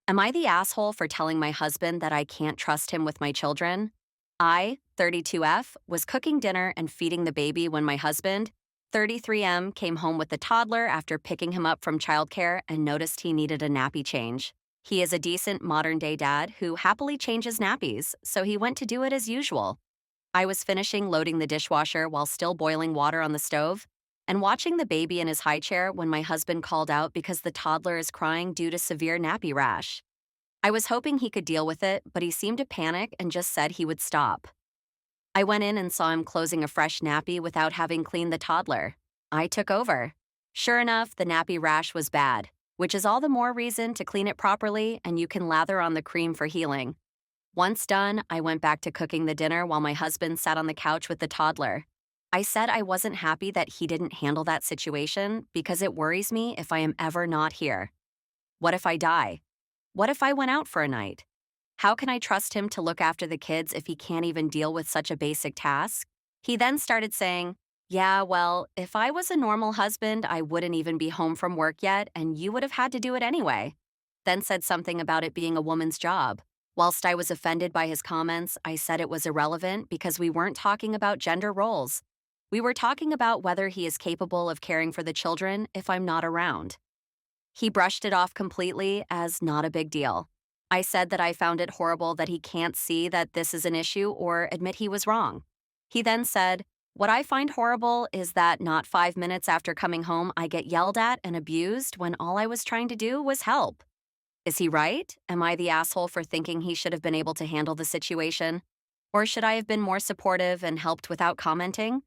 Am I the asshole for telling my husband that I can't trust him with my children? I, 32F, was cooking dinner and feeding the baby when my husband, 33M, came home with the toddler after picking him up from childcare and noticed he needed a nappy change. He is a decent modern day dad who happily changes nappies, so he went to do it as usual. I was finishing loading the dishwasher while still boiling water on the stove and watching the baby in his high chair when my husband called out because the toddler is crying due to severe nappy rash. I was hoping he could deal with it, but he seemed to panic and just said he would stop. I went in and saw him closing a fresh nappy without having cleaned the toddler. I took over. Sure enough, the nappy rash was bad, which is all the more reason to clean it properly and you can lather on the cream for healing. Once done, I went back to cooking the dinner while my husband sat on the couch with the toddler. I said I wasn't happy that he didn't handle that situation because it worries me if I am ever not here. What if I die? What if I went out for a night? How can I trust him to look after the kids if he can't even deal with such a basic task? He then started saying, yeah, well, if I was a normal husband, I wouldn't even be home from work yet, and you would have had to do it anyway. Then said something about it being a woman's job. Whilst I was offended by his comments, I said it was irrelevant because we weren't talking about gender roles. We were talking about whether he is capable of caring for the children if I'm not around. He brushed it off completely as not a big deal. I said that I found it horrible that he can't see that this is an issue or admit he was wrong. He then said, what I find horrible is that not 5 minutes after coming home, I get yelled at and abused when all I was trying to do was help. Is he right? Am I the asshole for thinking he should have been able to handle the situation? Or should I have been more supportive and helped without commenting?